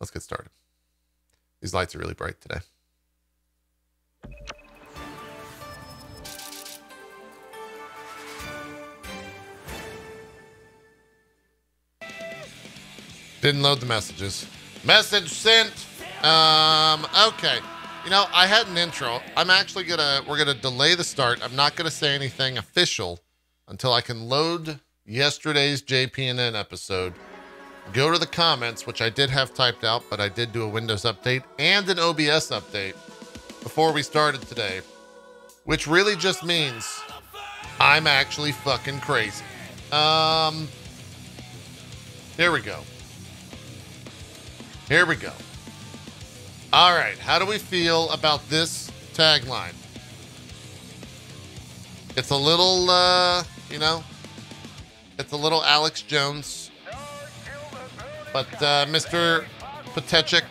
Let's get started. These lights are really bright today. Didn't load the messages. Message sent. Okay. You know, I had an intro. We're gonna delay the start. I'm not gonna say anything official until I can load yesterday's JPNN episode. Go to the comments, which I did have typed out, but I did do a Windows update and an OBS update before we started today, which really just means I'm actually fucking crazy. Here we go. Here we go. All right. How do we feel about this tagline? It's a little, it's a little Alex Jones, but Mr. Patechik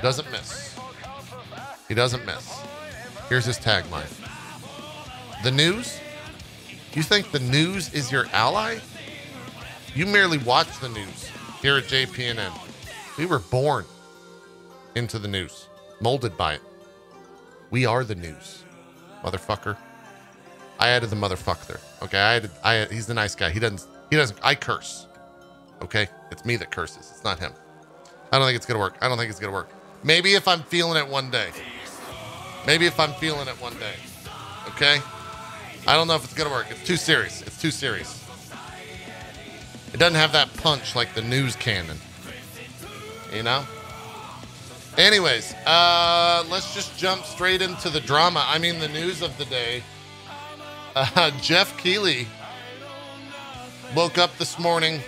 doesn't miss. He doesn't miss. Here's his tagline. The news? You think the news is your ally? You merely watch the news here at JPNN. We were born into the news, molded by it. We are the news, motherfucker. I added the motherfucker there. Okay, he's the nice guy. He doesn't, I curse. Okay, it's me that curses. It's not him. I don't think it's gonna work. Maybe if I'm feeling it one day. Okay? I don't know if it's gonna work. It's too serious. It doesn't have that punch like the news cannon. You know? Anyways, let's just jump straight into the drama. I mean, the news of the day. Geoff Keighley woke up this morning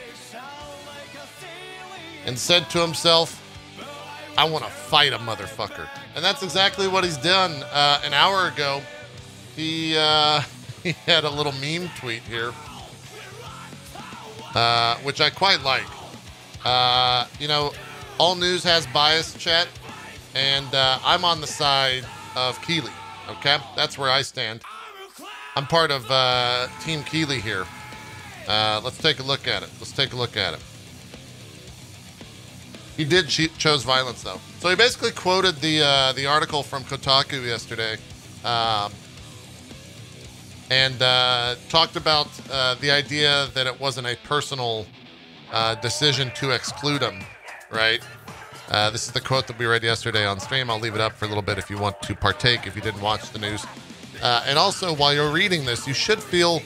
and said to himself, I want to fight a motherfucker. And that's exactly what he's done. An hour ago, he had a little meme tweet here, which I quite like. All news has bias, chat, and I'm on the side of Keighley, okay? That's where I stand. I'm part of Team Keighley here. Let's take a look at it. He did chose violence, though. So he basically quoted the article from Kotaku yesterday, and talked about the idea that it wasn't a personal decision to exclude him. Right? This is the quote that we read yesterday on stream. I'll leave it up for a little bit if you want to partake, if you didn't watch the news. And also, while you're reading this, you should feel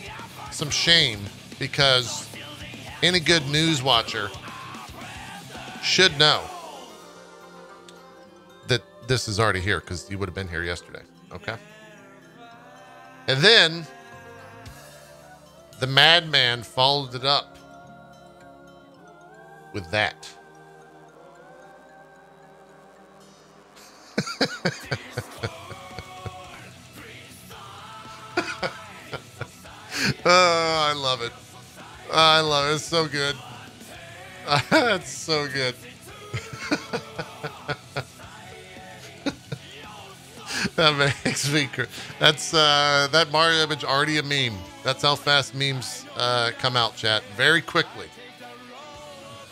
some shame, because any good news watcher should know that this is already here, because you would have been here yesterday. Okay? And then the madman followed it up with that. Oh, I love it. It's so good. It's so good. That makes me that's that Mario image already a meme. That's how fast memes come out, chat. Very quickly.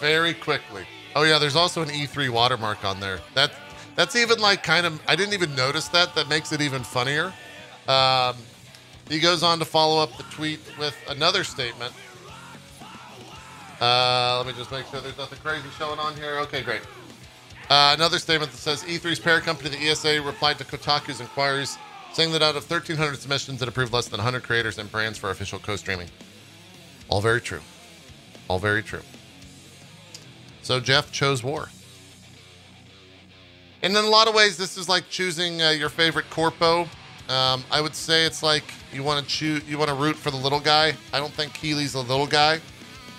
Oh yeah, there's also an E3 watermark on there. That's even like kind of, I didn't even notice that. That makes it even funnier. He goes on to follow up the tweet with another statement. Let me just make sure there's nothing crazy showing on here. Okay, great. Another statement that says E3's parent company, the ESA, replied to Kotaku's inquiries, saying that out of 1,300 submissions, it approved less than 100 creators and brands for official co-streaming. All very true. So Geoff chose war. And in a lot of ways, this is like choosing your favorite corpo. I would say it's like you want to root for the little guy. I don't think Keighley's a little guy.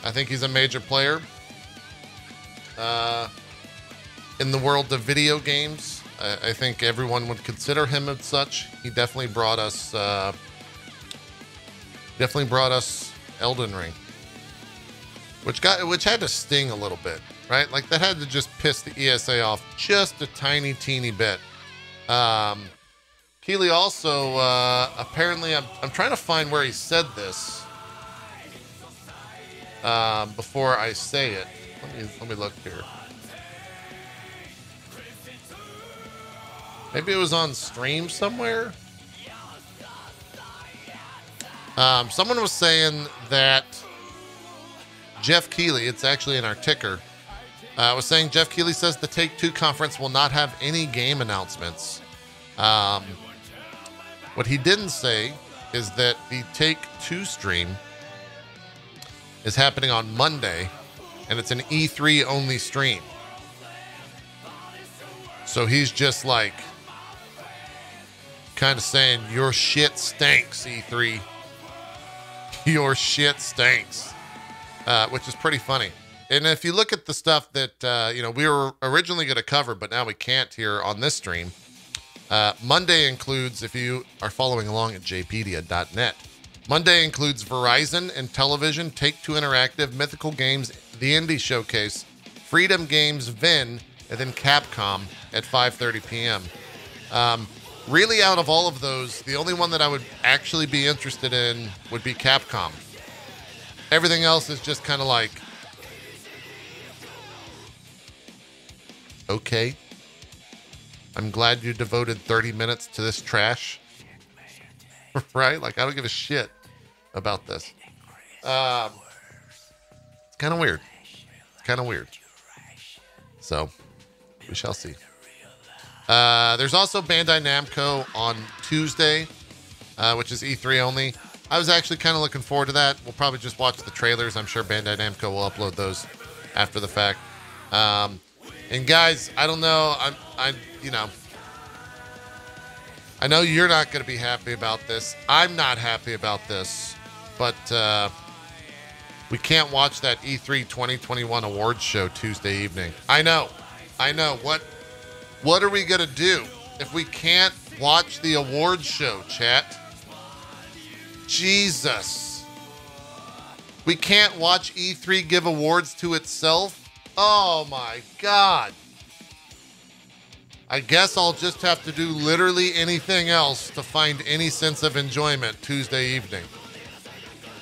I think he's a major player. In the world of video games, I think everyone would consider him as such. He definitely brought us Elden Ring, which had to sting a little bit. Right? Like that had to just piss the ESA off just a tiny, teeny bit. Keighley also, apparently, I'm trying to find where he said this before I say it. Let me look here. Maybe it was on stream somewhere. Someone was saying that Geoff Keighley, it's actually in our ticker, was saying Geoff Keighley says the Take-Two conference will not have any game announcements. What he didn't say is that the Take-Two stream is happening on Monday, and it's an E3 only stream. So he's just like kind of saying, your shit stinks, E3. Your shit stinks. Which is pretty funny. And if you look at the stuff that, we were originally going to cover, but now we can't here on this stream. Monday includes, if you are following along at jpedia.net, Monday includes Verizon and Television, Take-Two Interactive, Mythical Games, The Indie Showcase, Freedom Games, Vin, and then Capcom at 5:30 p.m. Really, out of all of those, the only one that I would actually be interested in would be Capcom. Everything else is just kind of like, okay. I'm glad you devoted 30 minutes to this trash. Right? Like, I don't give a shit about this. It's kind of weird. It's kind of weird. So, we shall see. There's also Bandai Namco on Tuesday, which is E3 only. I was actually kind of looking forward to that. We'll probably just watch the trailers. I'm sure Bandai Namco will upload those after the fact. And guys, I don't know. I know you're not going to be happy about this. I'm not happy about this, but we can't watch that E3 2021 awards show Tuesday evening. I know. What are we going to do if we can't watch the awards show, chat? Jesus. We can't watch E3 give awards to itself? Oh my God. I guess I'll just have to do literally anything else to find any sense of enjoyment Tuesday evening.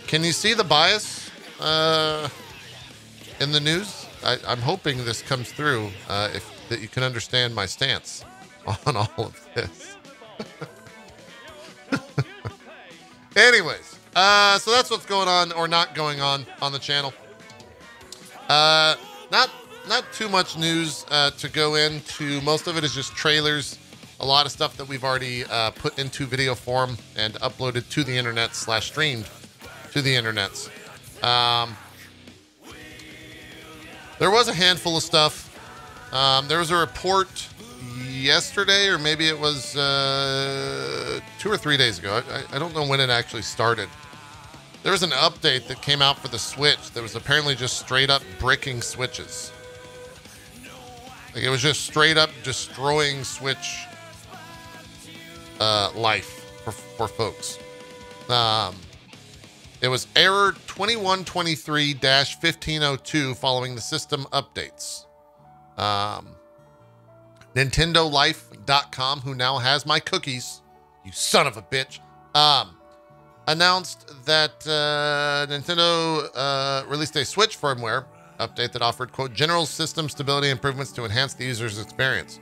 Can you see the bias in the news? I'm hoping this comes through, that you can understand my stance on all of this. Anyways, so that's what's going on or not going on the channel. Not too much news to go into. Most of it is just trailers. A lot of stuff that we've already put into video form and uploaded to the internet / streamed to the internets. There was a handful of stuff. There was a report yesterday, or maybe it was 2 or 3 days ago. I don't know when it actually started. There was an update that came out for the Switch that was apparently just straight up bricking Switches. Like, it was just straight up destroying Switch life for folks. It was error 2123-1502 following the system updates. NintendoLife.com, who now has my cookies, you son of a bitch, announced that Nintendo released a Switch firmware update that offered, quote, general system stability improvements to enhance the user's experience.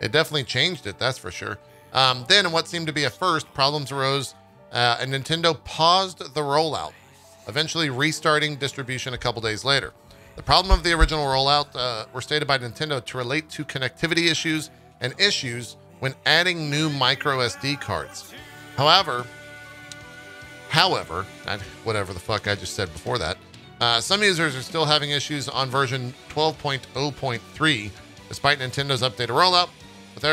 It definitely changed it, that's for sure. Then, in what seemed to be a first, problems arose, and Nintendo paused the rollout, eventually restarting distribution a couple days later. The problem of the original rollout were stated by Nintendo to relate to connectivity issues and issues when adding new micro SD cards. However, and whatever the fuck I just said before that, some users are still having issues on version 12.0.3, despite Nintendo's updated rollout, but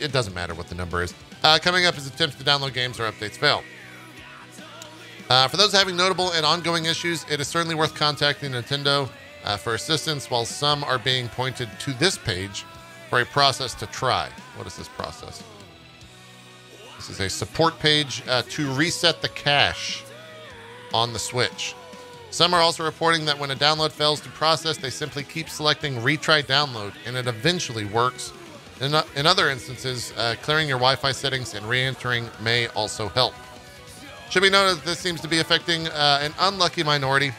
it doesn't matter what the number is. Coming up as attempts to download games or updates fail. For those having notable and ongoing issues, it is certainly worth contacting Nintendo for assistance, while some are being pointed to this page for a process to try. What is this process? This is a support page to reset the cache on the Switch. Some are also reporting that when a download fails to process, they simply keep selecting retry download and it eventually works. In other instances, clearing your Wi-Fi settings and re-entering may also help. Should be noted that this seems to be affecting an unlucky minority,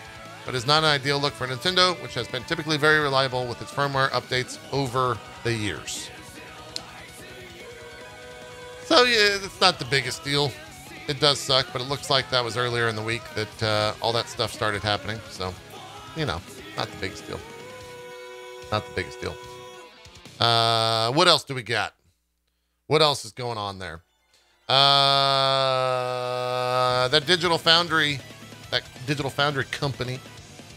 but is not an ideal look for Nintendo, which has been typically very reliable with its firmware updates over the years. So yeah, it's not the biggest deal. It does suck, but it looks like that was earlier in the week that all that stuff started happening. So, you know, not the biggest deal. Not the biggest deal. What else do we got? What else is going on there? That Digital Foundry company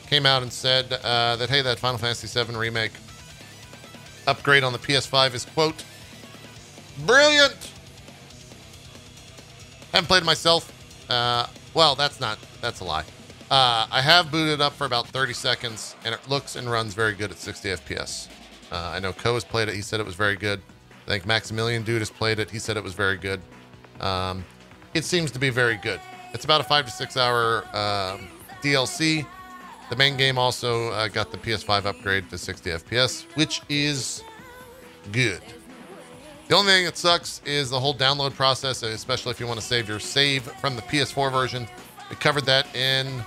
came out and said that, hey, that Final Fantasy VII Remake upgrade on the PS5 is, quote, brilliant. Haven't played it myself. Well, that's a lie. I have booted up for about 30 seconds, and it looks and runs very good at 60 FPS. I know Ko has played it. He said it was very good. I think Maximilian Dude has played it. He said it was very good. It seems to be very good. It's about a 5 to 6 hour DLC. The main game also got the PS5 upgrade to 60 FPS, which is good. The only thing that sucks is the whole download process, especially if you want to save your save from the PS4 version. We covered that in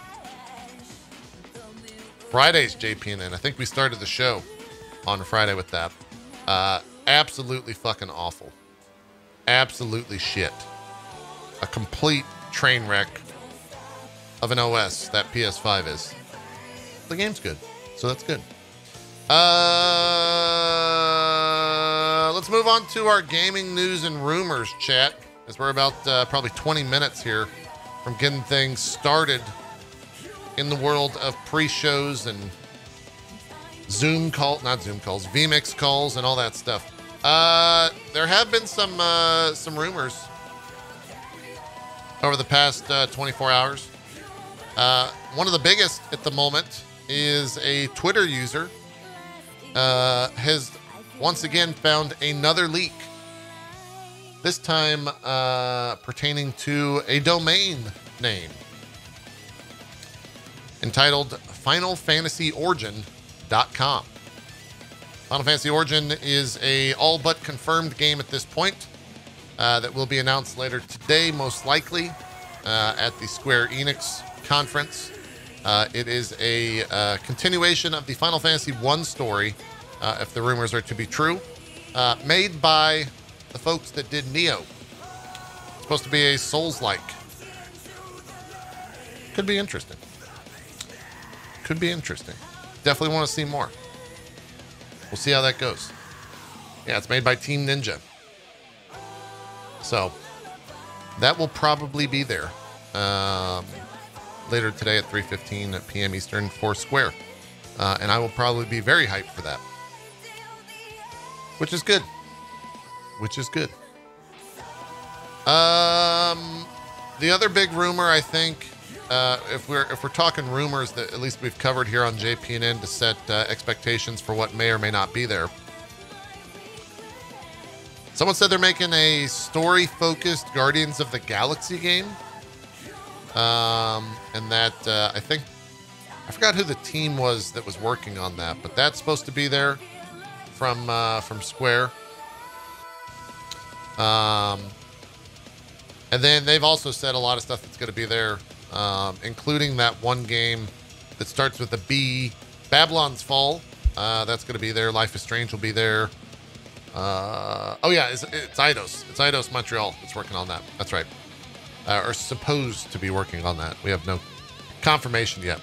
Friday's JPNN. I think we started the show on Friday with that. Absolutely fucking awful. Absolutely shit. A complete train wreck of an OS that PS5 is. The game's good, so that's good. Let's move on to our gaming news and rumors chat, as we're about probably 20 minutes here from getting things started in the world of pre-shows and VMix calls and all that stuff. There have been some rumors over the past 24 hours. One of the biggest at the moment is a Twitter user has once again found another leak, this time pertaining to a domain name entitled FinalFantasyOrigin.com. Final Fantasy Origin is a all but confirmed game at this point that will be announced later today, most likely at the Square Enix conference. It is a continuation of the Final Fantasy 1 story, if the rumors are to be true, made by the folks that did Neo. It's supposed to be a Souls-like. Could be interesting. Could be interesting. Definitely want to see more. We'll see how that goes. Yeah, it's made by Team Ninja. So, that will probably be there later today at 3:15 p.m. Eastern for Square. And I will probably be very hyped for that. Which is good. Which is good. The other big rumor, I think, if we're talking rumors that at least we've covered here on JPNN to set expectations for what may or may not be there. Someone said they're making a story-focused Guardians of the Galaxy game. And that I think, I forgot who the team was that was working on that, but that's supposed to be there from Square. And then they've also said a lot of stuff that's going to be there, including that one game that starts with a B, Babylon's Fall. That's going to be there. Life is Strange will be there. Oh yeah, it's Eidos. It's Eidos Montreal that's working on that. That's right. Or supposed to be working on that. We have no confirmation yet.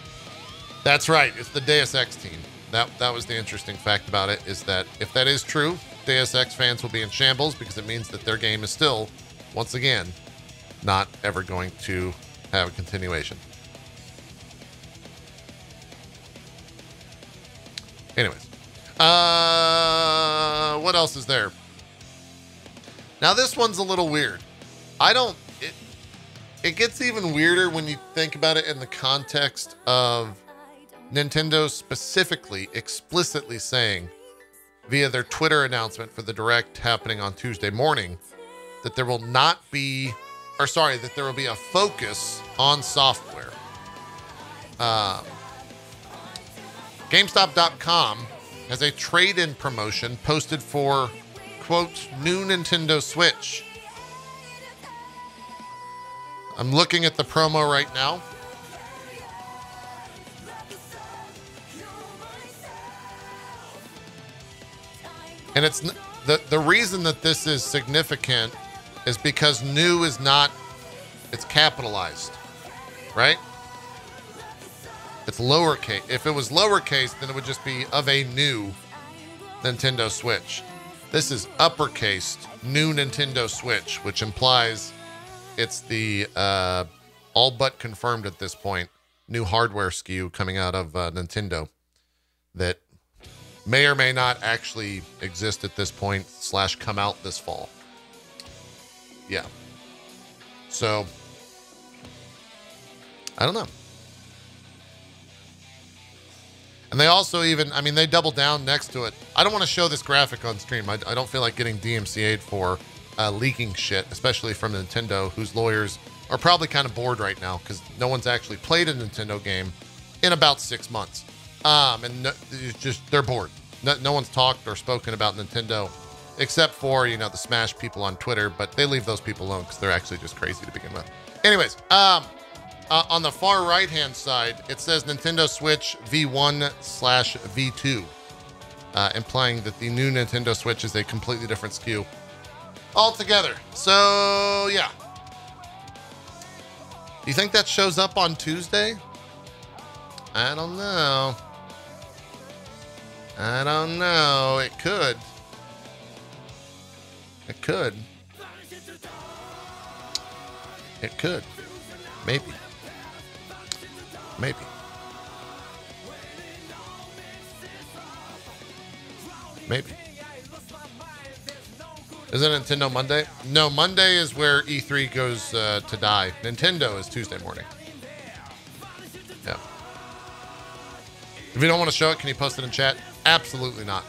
That's right. It's the Deus Ex team. That was the interesting fact about it, is that if that is true, Deus Ex fans will be in shambles because it means that their game is still, once again, not ever going to have a continuation. Anyways. What else is there? Now this one's a little weird. It gets even weirder when you think about it in the context of Nintendo specifically, explicitly saying via their Twitter announcement for the Direct happening on Tuesday morning that there will be a focus on software. GameStop.com has a trade-in promotion posted for, quote, new Nintendo Switch. I'm looking at the promo right now. And it's the reason that this is significant is because new is not, it's capitalized, right? It's lowercase. If it was lowercase, then it would just be of a new Nintendo Switch. This is uppercase, new Nintendo Switch, which implies it's the all but confirmed at this point new hardware SKU coming out of Nintendo that may or may not actually exist at this point / come out this fall. Yeah. So, I don't know. And they also even, I mean, they double down next to it. I don't want to show this graphic on stream. I don't feel like getting DMCA'd for leaking shit, especially from Nintendo, whose lawyers are probably kind of bored right now because no one's actually played a Nintendo game in about 6 months. And it's just, they're bored. No one's talked or spoken about Nintendo except for, you know, the Smash people on Twitter, but they leave those people alone because they're actually just crazy to begin with. Anyways, on the far right-hand side, it says Nintendo Switch V1/V2, implying that the new Nintendo Switch is a completely different SKU altogether. So, yeah. You think that shows up on Tuesday? I don't know. I don't know. It could. It could. It could. Maybe. Maybe. Maybe. Isn't Nintendo Monday? No, Monday is where E3 goes to die. Nintendo is Tuesday morning. Yeah. If you don't want to show it, can you post it in chat? Absolutely not.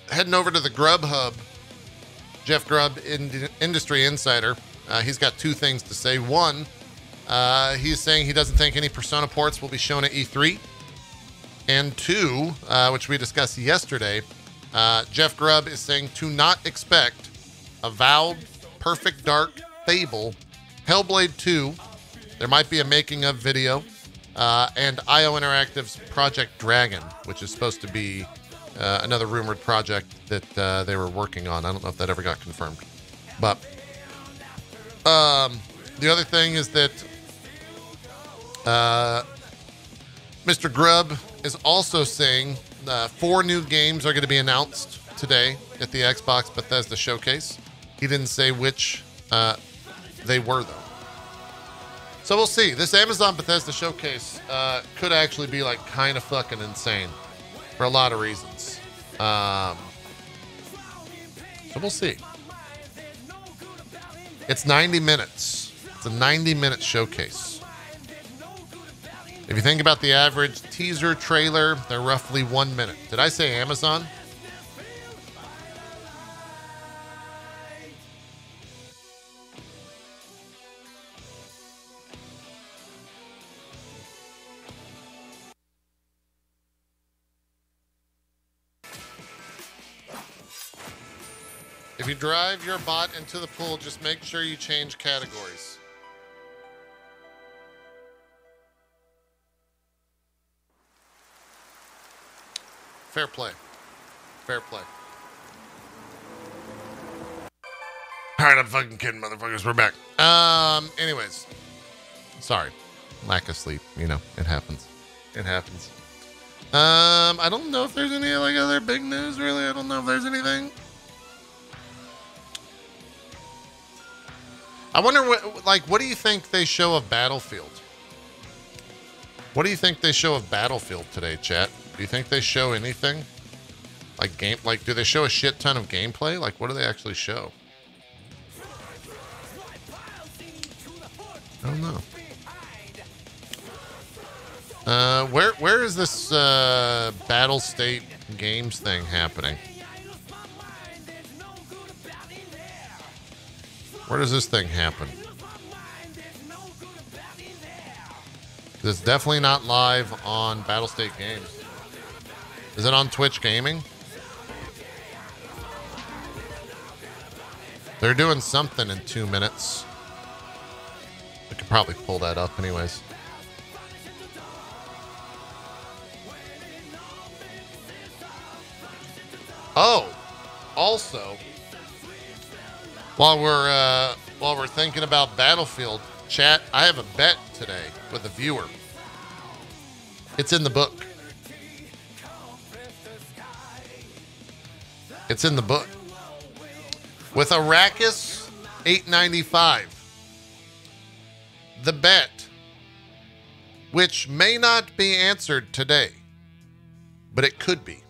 Heading over to the Grubhub. Jeff Grubb, Industry Insider. He's got two things to say. One, he's saying he doesn't think any Persona ports will be shown at E3. And two, which we discussed yesterday, Jeff Grubb is saying to not expect Avowed, Perfect Dark, Fable, Hellblade 2, there might be a making of video, and IO Interactive's Project Dragon, which is supposed to be another rumored project that they were working on. I don't know if that ever got confirmed. But the other thing is that Mr. Grubb is also saying 4 new games are going to be announced today at the Xbox Bethesda showcase. He didn't say which they were, though. So we'll see. This Amazon Bethesda showcase could actually be like kind of fucking insane for a lot of reasons. So we'll see. It's 90 minutes. It's a 90-minute showcase. If you think about the average teaser trailer, they're roughly 1 minute. Did I say Amazon? If you drive your bot into the pool, just make sure you change categories. Fair play. Fair play. All right, I'm fucking kidding, motherfuckers. We're back. Anyways. Sorry. Lack of sleep. You know, it happens. It happens. I don't know if there's any like other big news, really. I don't know if there's anything. I wonder what do you think they show of Battlefield? What do you think they show of Battlefield today, chat? Do you think they show anything? Do they show a shit ton of gameplay? Like, what do they actually show? I don't know. Where is this Battle State Games thing happening? Where does this thing happen? It's definitely not live on Battle State Games. Is it on Twitch Gaming? They're doing something in 2 minutes. I could probably pull that up anyways. Oh, also, while we're thinking about Battlefield, chat, I have a bet today with a viewer. It's in the book. It's in the book. With Arrakis 895. The bet, which may not be answered today, but it could be.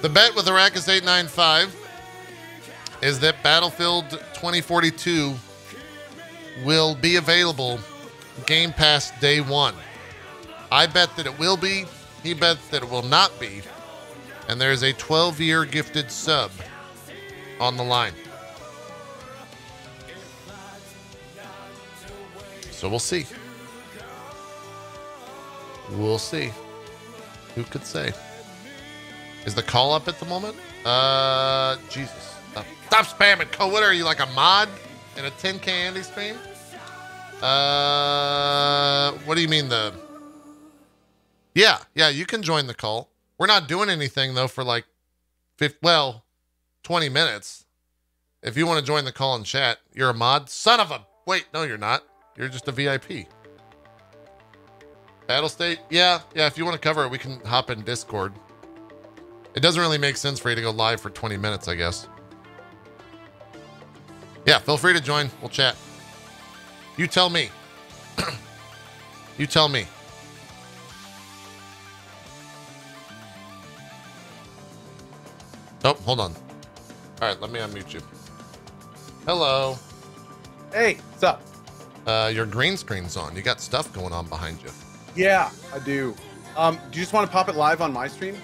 The bet with Arrakis 895 is that Battlefield 2042 will be available Game Pass day one. I bet that it will be. He bet that it will not be. And there's a 12-year gifted sub on the line. So we'll see. We'll see. Who could say? Is the call up at the moment? Jesus. Stop spamming. What are you, like a mod in a 10K Andy stream? What do you mean the... Yeah, you can join the call. We're not doing anything, though, for like 20 minutes. If you want to join the call and chat, you're a mod. Son of a... Wait, no, you're not. You're just a VIP. Battle State? Yeah, if you want to cover it, we can hop in Discord. It doesn't really make sense for you to go live for 20 minutes, I guess. Yeah, feel free to join. We'll chat. You tell me. You tell me. Oh, hold on. All right, let me unmute you. Hello. Hey, what's up? Your green screen's on. You got stuff going on behind you. Yeah, I do. Do you just want to pop it live on my stream?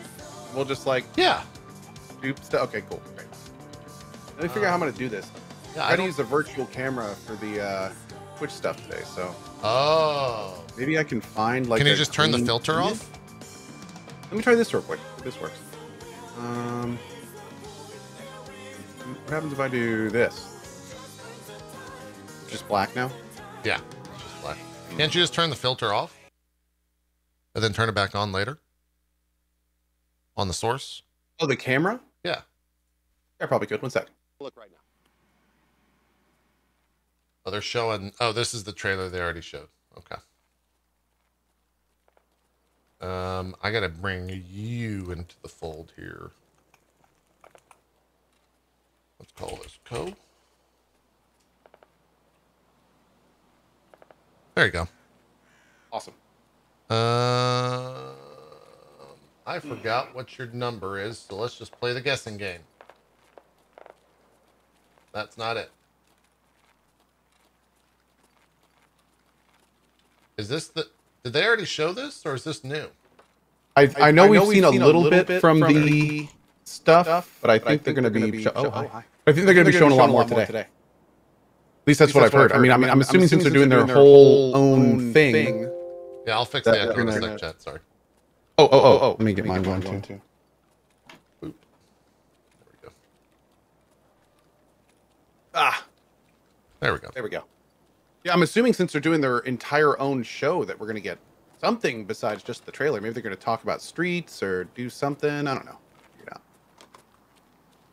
We'll just like do stuff. Okay, cool. Great. Let me figure out how I'm gonna do this. Yeah, I gotta use a virtual camera for the Twitch stuff today, so. Oh. Maybe I can find like. Can you just turn the filter off? Let me try this real quick. If this works. What happens if I do this? Just black now? Yeah, it's just black. Can't you just turn the filter off? And then turn it back on later? On the source? Oh, the camera? Yeah. Yeah, probably could. 1 second. Look right now. Oh, they're showing... Oh, this is the trailer they already showed. Okay. I gotta bring you into the fold here. Let's call this Co. There you go. Awesome. I forgot what your number is, so let's just play the guessing game. That's not it. Is this the... Did they already show this, or is this new? I know we've seen a little bit from the stuff, but I think they're going to be... I think they're going to be showing a lot more today. At least that's what I've heard. I mean, I'm assuming since they're doing their whole own thing. Yeah, I'll fix the echo in a sec, chat. Sorry. Oh. Let me get mine going too. Boop. There we go. There we go. Yeah, I'm assuming since they're doing their entire own show that we're going to get something besides just the trailer. Maybe they're going to talk about streets or do something. I don't know.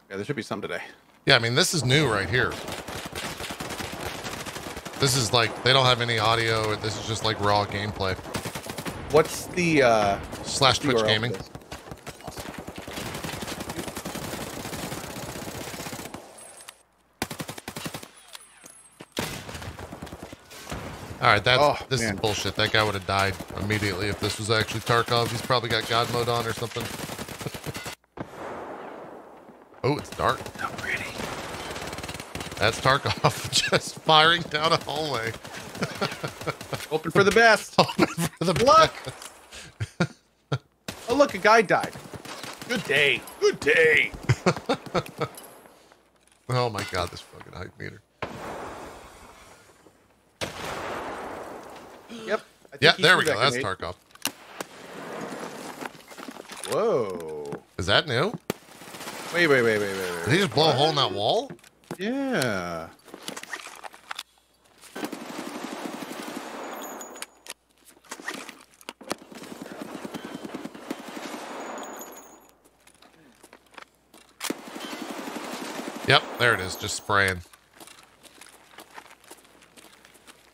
Yeah, there should be something today. Yeah, I mean, this is new right here. This is like, they don't have any audio. This is just like raw gameplay. What's the / Twitch Gaming. All right, this is bullshit. That guy would have died immediately if this was actually Tarkov. He's probably got God mode on or something. Oh, it's dark. How pretty. That's Tarkov just firing down a hallway. Hoping for the best. Hoping for the luck. Oh, look, a guy died. Good day. Good day. Oh my god, this fucking height meter. Yep. Yeah, there we go. That's Tarkov. Whoa. Is that new? Wait. Did he just blow a hole in that wall? Yeah. Yep, there it is, just spraying.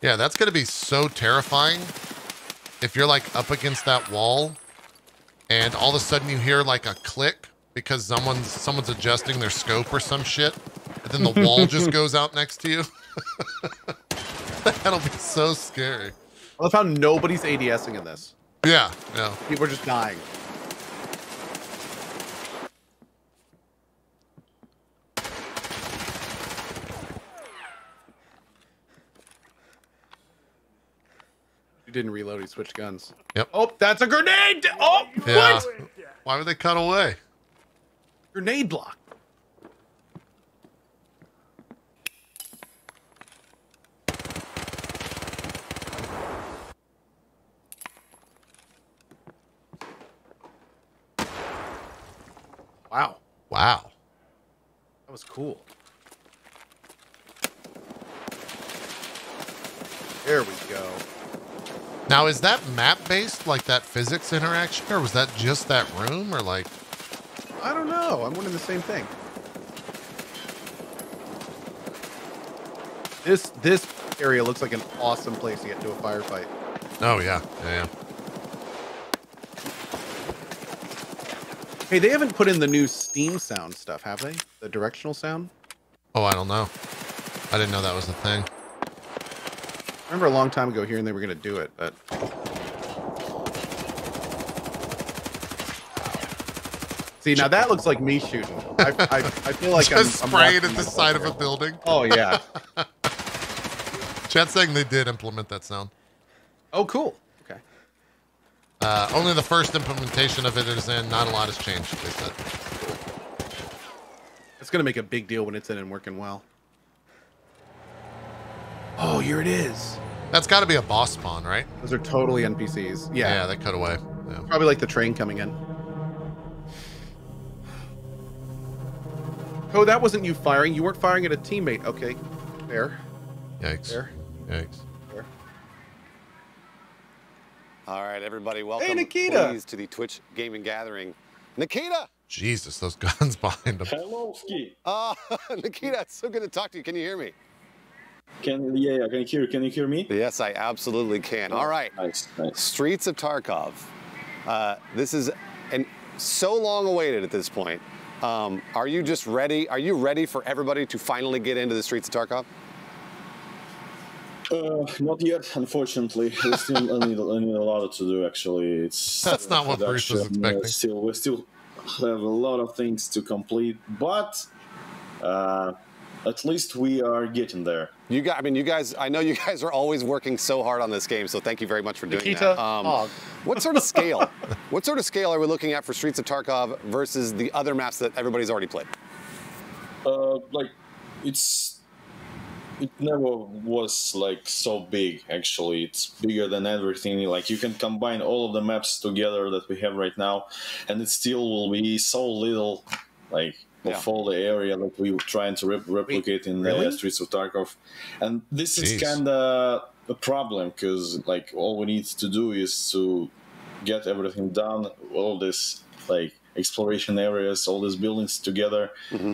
Yeah, that's going to be so terrifying if you're like up against that wall and all of a sudden you hear like a click because someone's adjusting their scope or some shit, and then the wall just goes out next to you. That'll be so scary. I love how nobody's ADSing in this. Yeah, yeah. People are just dying. Didn't reload, he switched guns. Yep. Oh, that's a grenade! Oh, yeah. what? Why would they cut away? Grenade block. Wow. Wow. That was cool. There we go. Now, is that map-based, like that physics interaction, or was that just that room, or like... I don't know. I'm wondering the same thing. This area looks like an awesome place to get into a firefight. Oh, yeah. Yeah. Hey, they haven't put in the new Steam sound stuff, have they? The directional sound? Oh, I don't know. I didn't know that was a thing. I remember a long time ago hearing they were going to do it, but... See, now that looks like me shooting. I feel like just I'm spraying at the side of a building. Oh, yeah. Chat's saying they did implement that sound. Oh, cool. Okay. Only the first implementation of it is in. Not a lot has changed, they said. It's going to make a big deal when it's in and working well. Oh, here it is. That's got to be a boss spawn, right? Those are totally NPCs. Yeah. Yeah, they cut away. Yeah. Probably like the train coming in. Oh, that wasn't you firing. You weren't firing at a teammate. Okay. Fair. Yikes. Fair. Yikes. Fair. All right, everybody, welcome hey, Nikita. please to the Twitch Gaming Gathering. Nikita! Jesus, those guns behind him. Hello, Ski. Nikita, it's so good to talk to you. Can you hear me? Can you hear me? Yes, I absolutely can. All right. Nice. Streets of Tarkov. This is so long awaited at this point. Are you just ready? Are you ready for everybody to finally get into the Streets of Tarkov? Not yet, unfortunately. We still need a lot to do. Actually, That's not what Bruce was expecting. We still have a lot of things to complete, but at least we are getting there. You guys. I know you guys are always working so hard on this game, so thank you very much for doing Nikita, that. What sort of scale? What sort of scale are we looking at for Streets of Tarkov versus the other maps that everybody's already played? Like it never was like so big. Actually, it's bigger than everything. Like you can combine all of the maps together that we have right now, and it still will be so little. Like. Of all the area that we were trying to replicate in the Streets of Tarkov. And this is kind of a problem, because like all we need to do is to get everything done, all this like exploration areas, all these buildings together,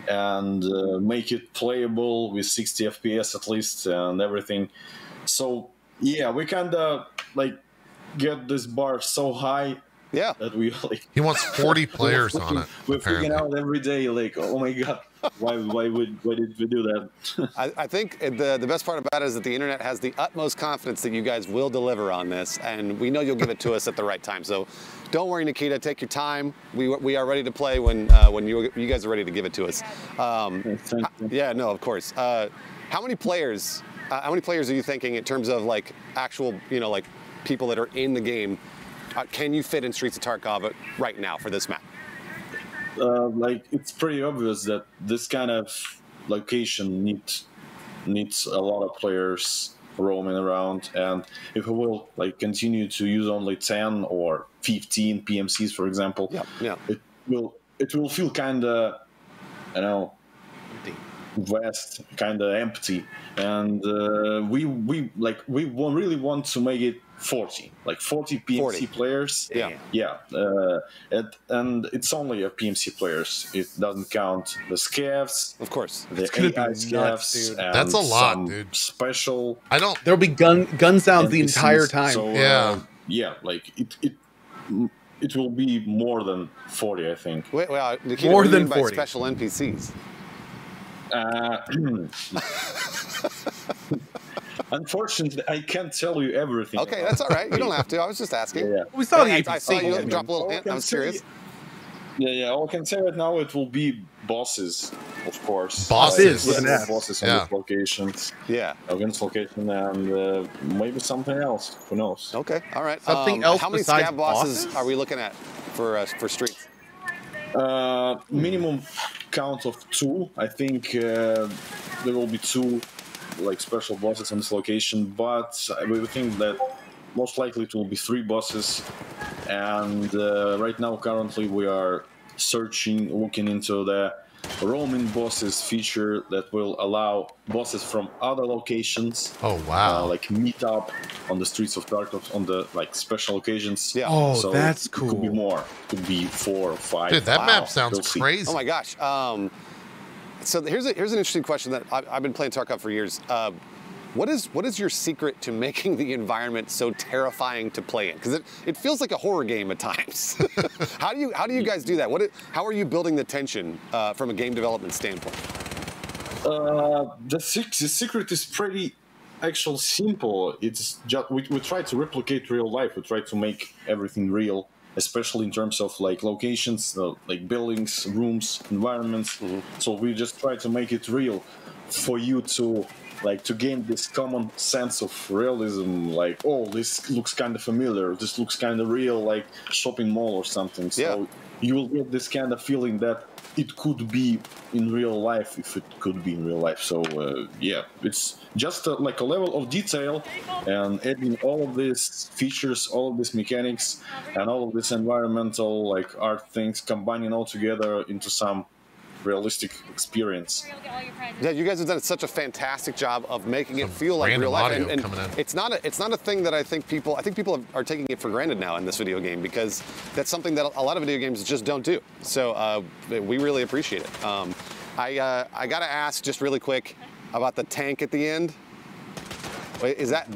and make it playable with 60 FPS at least and everything. So yeah, we kind of like get this bar so high. Yeah, that we like. He wants 40 players on it. We're figuring out every day, like, oh my god, why did we do that? I think the best part about it is that the internet has the utmost confidence that you guys will deliver on this, and we know you'll give it to us at the right time. So, don't worry, Nikita. Take your time. We are ready to play when you guys are ready to give it to us. Yeah, no, of course. How many players? How many players are you thinking in terms of like actual, like people that are in the game? Can you fit in Streets of Tarkov right now for this map? like it's pretty obvious that this kind of location needs a lot of players roaming around, and if we will like continue to use only 10 or 15 PMCs, for example, it will feel kind of, you know, vast, kind of empty, and we really want to make it 40 PMC players. And it's only a PMC players. It doesn't count the scavs, of course, the AI scavs. That's a lot, dude. Special. There'll be gun sounds NPCs, the entire time. So, like it will be more than 40, I think. Wait, Nikita, more than 40 by special NPCs. Unfortunately, I can't tell you everything. Okay, that's all right. You don't have to. I was just asking. Yeah. We saw the I saw you drop a little hint. I was curious. Yeah. All I can say right now, it will be bosses, of course. Bosses with an S. Bosses on these locations. Yeah. Against location, and maybe something else. Who knows? Okay. All right. Something else. How many scav bosses are we looking at for streets? Minimum count of 2. I think there will be 2 like special bosses on this location, but we think that most likely it will be 3 bosses. And right now, currently, we are looking into the roaming bosses feature that will allow bosses from other locations. Oh wow! Like meet up on the streets of Tarkov on the like special occasions. Yeah. Oh, so that's cool. It could be more. It could be 4 or 5. Dude, that map sounds crazy. Oh my gosh. So here's an interesting question that I've been playing Tarkov for years. What is your secret to making the environment so terrifying to play in? Because it feels like a horror game at times. How do you guys do that? How are you building the tension from a game development standpoint? The secret is pretty actually simple. It's just we try to replicate real life. We try to make everything real, especially in terms of like locations, like buildings, rooms, environments. Mm-hmm. So we just try to make it real for you to gain this common sense of realism, like, oh, this looks kind of familiar, this looks kind of real, like shopping mall or something. So you will get this kind of feeling that it could be in real life if it could be in real life. So it's just like a level of detail and adding all of these features, all of these mechanics, and all of this environmental like art things, combining all together into some realistic experience. Yeah, you guys have done such a fantastic job of making it feel like real life, and it's not a thing that I think people are taking it for granted now in this video game, because that's something that a lot of video games just don't do. So we really appreciate it. I gotta ask just really quick about the tank at the end. Wait, is that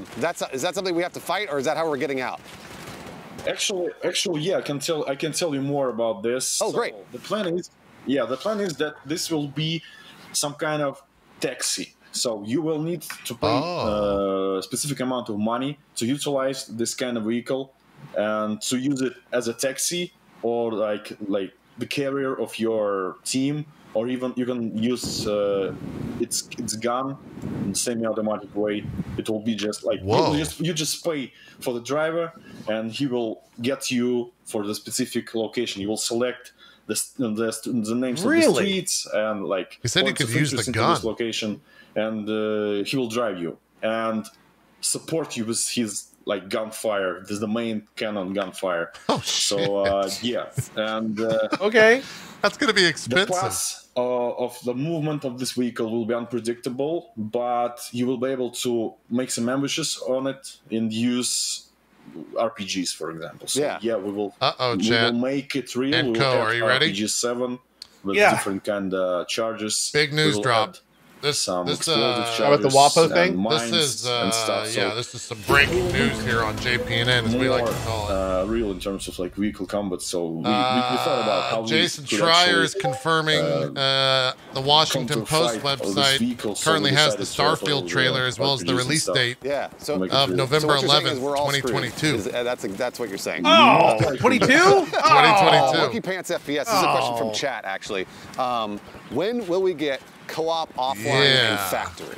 something we have to fight, or is that how we're getting out? Actually, yeah, I can tell you more about this. Oh, great. The plan is that this will be some kind of taxi. So you will need to pay a specific amount of money to utilize this kind of vehicle and to use it as a taxi, or like the carrier of your team, or even you can use its gun in semi-automatic way. It will be just like you just pay for the driver, and he will get you for the specific location. You will select the names of the streets, and like he said you could use the gun location, and he will drive you and support you with his like gunfire. This is the main cannon gunfire. Oh shit! So yeah, and okay, that's gonna be expensive. The class of the movement of this vehicle will be unpredictable, but you will be able to make some ambushes on it and use RPGs, for example. So yeah, we will make it real. And we will are you ready? RPG 7 with different kind of charges. Big news drop. This about the WAPO thing? This is this is some breaking news here on JPNN, as we like to call it. Real in terms of like vehicle combat. So we thought about how Jason Schreier is confirming the Washington Post website currently has the Starfield trailer as well as the release date of November 11th, 2022. That's what you're saying. Oh, 22? 2022. Monkey Pants FPS. This is a question from chat, actually. When will we get co-op offline and factory?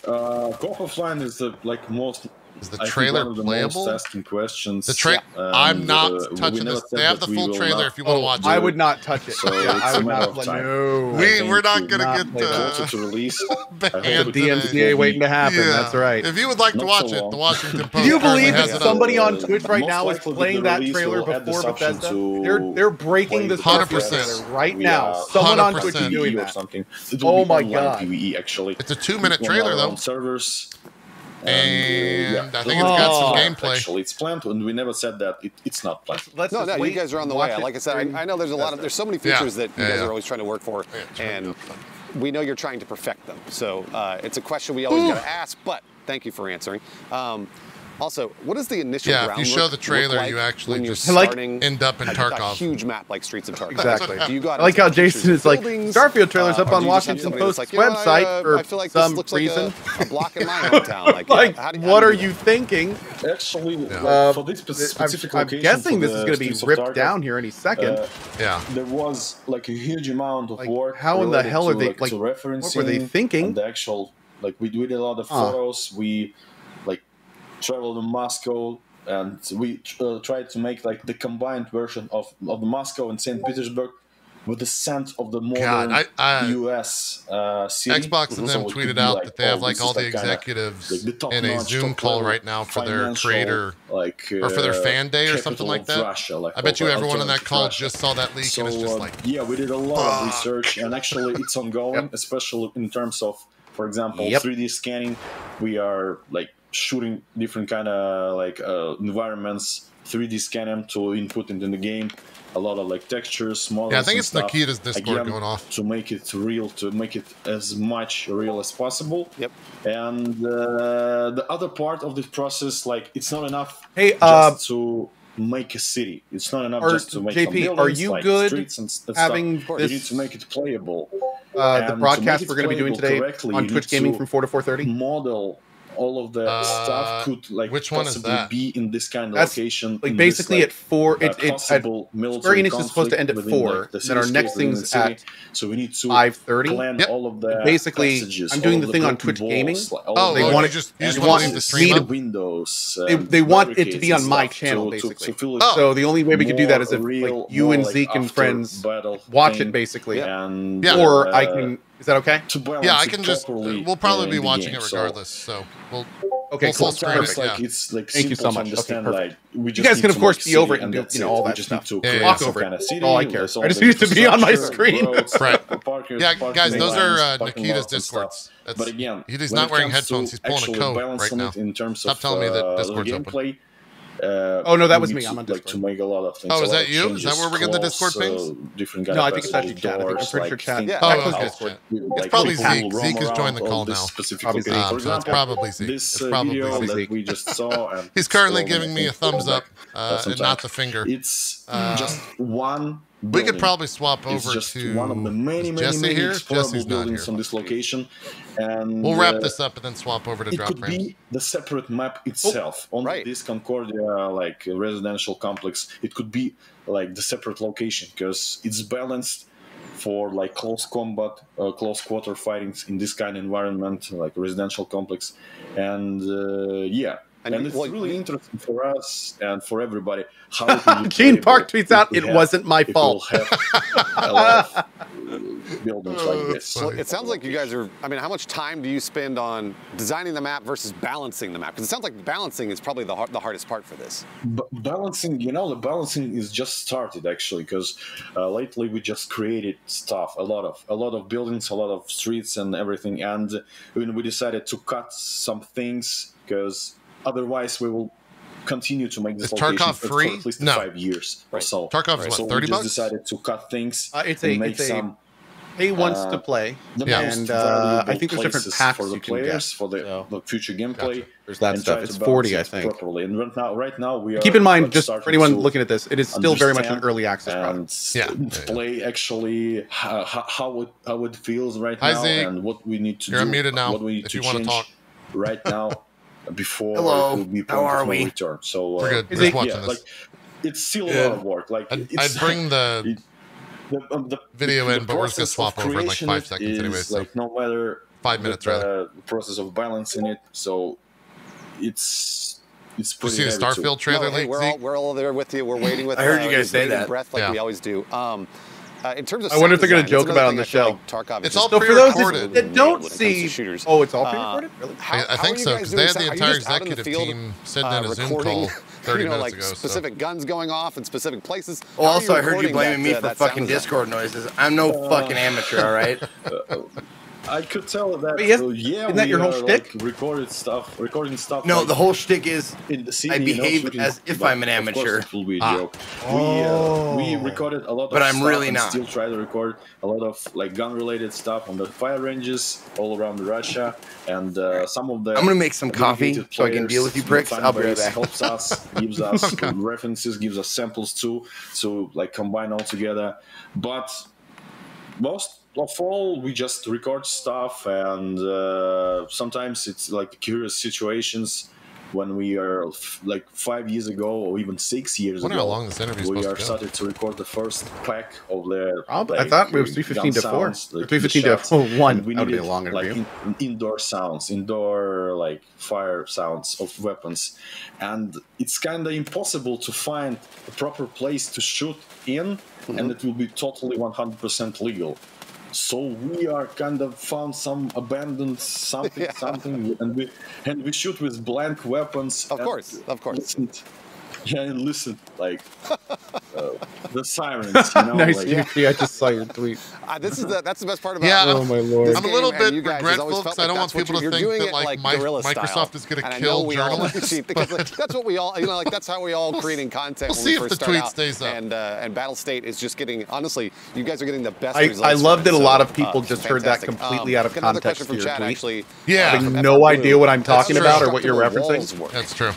Co-op offline is the most Is the trailer playable? Asking questions. The I'm not touching this. They have the full trailer if you want to watch it. I would not touch it. So I would not. No. We're not gonna get to release. DMCA waiting to happen. Yeah. That's right. If you would like to watch it, the Washington Post. Do you believe has that it somebody up. on Twitch right now is playing that trailer before Bethesda? They're breaking this 100% right now. Someone on Twitch is doing that. Oh my god! PvE, actually. It's a 2-minute trailer though. Servers. And I think it's got some gameplay. Actually, it's planned, and we never said that it's not planned. No, you guys are on the way. Like I said, I know there's there's so many features that you guys are always trying to work for, and we know you're trying to perfect them. So it's a question we always got to ask, but thank you for answering. Also, what is the initial groundwork if you show the trailer, like you actually when just end up in Tarkov. A huge map like Streets of Tarkov. Exactly. You got I like how Jason is like, Starfield trailer's up on Washington Post's website for some reason. Like a block in my hometown. Like, what are you thinking? Actually, for this specific I'm location, guessing this is going to be ripped down here any second. There was like a huge amount of work. How in the hell are they, like, what were they thinking? And the actual, like, we did a lot of photos. We, like, traveled to Moscow, and we tried to make like the combined version of the Moscow and St. Petersburg with the scent of the modern US city. Xbox and them tweeted out that they have like all the executives in a Zoom call right now for their creator, or for their fan day or something like that. I bet you everyone on that call just saw that leak and it's just like, yeah, we did a lot of research, and actually it's ongoing, especially in terms of, for example, 3D scanning. We are like shooting different kind of like environments, 3D scan them to input into the game. A lot of like textures, models. Yeah, I think it's Nikita's Discord going off to make it real, to make it as much real as possible. Yep. And the other part of this process, like, it's not enough just to make a city. It's not enough just to make JP, some buildings, are you like good streets and stuff. having You need to make it playable. The broadcast we're going to be doing today on Twitch Gaming from 4 to 4:30. Model all of the stuff could like which one is that? Be in this kind of location. Like basically this, like, at 4, Square Enix is supposed to end at 4. Then our next thing's at so we need to 5:30. all of the basically, I'm doing the thing on Twitch Gaming. They want the stream Windows. They want it to be on my channel basically. So the only way we can do that is if like you and Zeke and friends watch it basically. Or I can. Is that okay? Yeah, I can just. We'll probably be watching it regardless. So we'll. Okay, cool. It's like, it's like Thank you so much. Okay, like, we you guys can of course be over it and do all that stuff. Walk over it. All I care. I just need to be on my screen. Right. Yeah, guys, those are Nikita's Discords. But again, he's not wearing headphones. He's pulling a coat right now. Stop telling me that Discord's open. Oh no, that was me. I'm on Discord. To make a lot of things. Oh, is that you? Is that where we're getting the Discord pings? Different no, I think it's actually chat. I think I'm pretty sure chat. Yeah. Oh, okay. It's probably Zeke. Zeke has joined the call now. So it's probably Zeke. This video that we just saw. He's currently giving me a thumbs up and not the finger. It's just one. We could probably swap over to one of the many explorable buildings on this location, and we'll wrap this up and then swap over to drop frames. It could be the separate map itself on this Concordia like residential complex. It could be like the separate location because it's balanced for like close combat, close quarter fightings in this kind of environment, like a residential complex, and And it's really interesting for us and for everybody. How Gene Park tweets out, "It wasn't my fault." A lot of buildings like this. Well, it sounds like you guys are. I mean, how much time do you spend on designing the map versus balancing the map? Because it sounds like balancing is probably the hardest part for this. Balancing, the balancing is just started actually, because lately we just created stuff, a lot of buildings, a lot of streets and everything, and when we decided to cut some things because otherwise we will continue to make this location Tarkov free? for at least 5 years or so. Tarkov is what, 30 bucks? We just decided to cut things make some. He wants to play, and I think there's different packs for the you players can get. for the future gameplay. Gotcha. There's that stuff. It's 40, I think. Properly. And right now we are. Keep in mind, just for anyone looking at this, it is still very much an early access product. Play actually how it feels right now and what we need to do. You're unmuted now. What we need if to you want to talk right now. Before Hello. it will be How are we? Return. So we're good. We're just watching this. Like, it's still a lot of work. Like I'd bring the video in, but we're just gonna swap over in like 5 seconds anyway. So like no matter 5 minutes rather. The process of balancing it. So it's Did you see the Starfield trailer? No, hey, we're all there with you. We're waiting with. I heard you guys say that. Breath like we always do. In terms of, I wonder if they're going to joke about it on the show. Like Tarkov it's all so for those pre-recorded. that don't see, oh, it's all pre-recorded. Really? I think so, because they had the entire executive team sitting in a Zoom call 30 minutes like ago. Specific guns going off in specific places. Well, also, I heard you blaming me for fucking Discord noises. I'm no fucking amateur, all right? I could tell that. Yeah, isn't that your whole shtick? Like, recording stuff. No, like, the whole shtick is in the CD, I behave as if I'm an amateur. Of course it will be a joke. We recorded a lot of but I'm stuff really and not. Still try to record a lot of like gun-related stuff on the fire ranges all around Russia, and some of the. I'm gonna make some coffee so I can deal with you pricks. I'll be right back. Helps us, gives us references, gives us samples too, so like combine all together. But most of all, we just record stuff, and sometimes it's like curious situations when we are like 5 years ago or even 6 years ago. I wonder how long this interview is we supposed to go. started to record the first pack of the. I thought it was 3:15 to 4. 3:15 to 1. We That would be a needed, long interview. like indoor sounds, indoor like fire sounds of weapons, and it's kind of impossible to find a proper place to shoot in, and it will be totally 100% legal. So we are kind of found some abandoned something, and we shoot with blank weapons. Of course. Listen, like the sirens, you know. Nice, like, JP. I just saw your tweet. That's the best part about. Yeah, oh my lord. I'm a little bit regretful because I don't want people to think that like Microsoft is going to kill journalists. That's what we all, you know, like that's how we all creating content. We'll see if the tweet stays up. And Battle State is just getting, honestly, you guys are getting the best I results. love that a lot of people just heard that completely out of another context. Question from chat, actually. Yeah. Having no idea what I'm talking about or what you're referencing. That's true.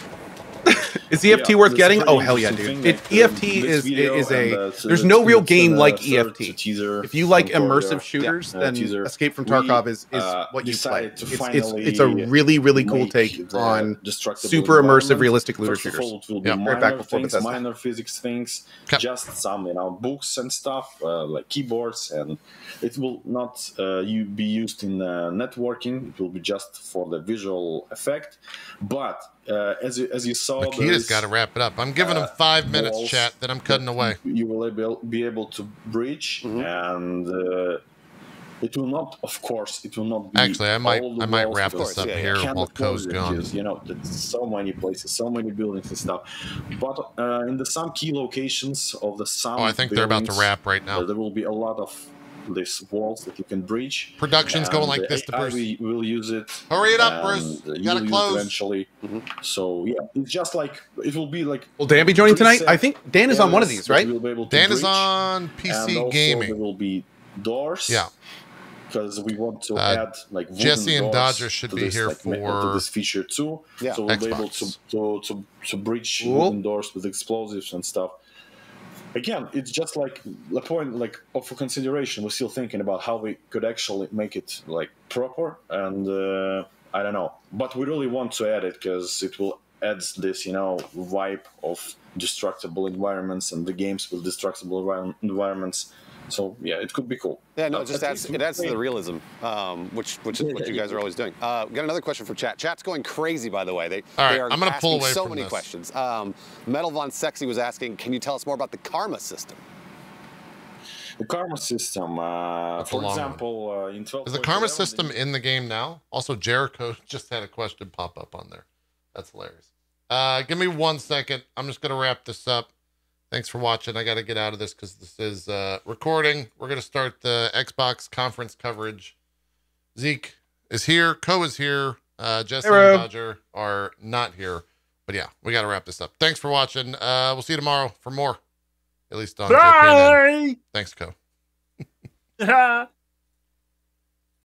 Is EFT worth getting? Oh hell yeah, dude! EFT is a. There's no real game like EFT. If you like immersive shooters, then Escape from Tarkov is what you play. It's a really cool take on super immersive, realistic looter shooters. Right back before Bethesda. Minor physics things, just some books and stuff like keyboards, and it will not be used in networking. It will be just for the visual effect, but. As you saw, Makita's got to wrap it up. I'm giving him 5 minutes, chat. Then I'm cutting away. You will be able to breach, and it will not. Of course, it will not be. Actually, I might wrap this up here while Co's gone. You know, there's so many places, so many buildings and stuff. But in some key locations of the sound, I think they're about to wrap right now. There will be a lot of these walls that you can breach. Production's going like this to Bruce. We will use it. Hurry it up, Bruce. You gotta close. Eventually. So yeah, it's just like it will be like. Will Dan be joining tonight? I think Dan is on one of these, right? Dan is on PC and Gaming. There will be doors. Yeah. Because we want to add like Jesse and Dodger should be here like, for to this feature too. Yeah. So we'll be able to breach wooden doors with explosives and stuff. Again, it's just like a point like for consideration. We're still thinking about how we could actually make it like proper, and I don't know. But we really want to add it because it will add this, vibe of destructible environments and the games with destructible environments. So yeah, it could be cool. Yeah, no, it adds to the realism, which is what you guys are always doing. We got another question from chat. Chat's going crazy, by the way. They are I'm gonna pull away so from many this. questions. Metal Von Sexy was asking, can you tell us more about the karma system? The karma system, for example, in 12. Is the karma system in the game now? Also, Jericho just had a question pop up on there. That's hilarious. Give me 1 second. I'm just gonna wrap this up. Thanks for watching. I got to get out of this because this is recording. We're going to start the Xbox conference coverage. Zeke is here. Co is here. Jesse and Dodger are not here. But yeah, we got to wrap this up. Thanks for watching. We'll see you tomorrow for more. At least on JPNN. Thanks, Co.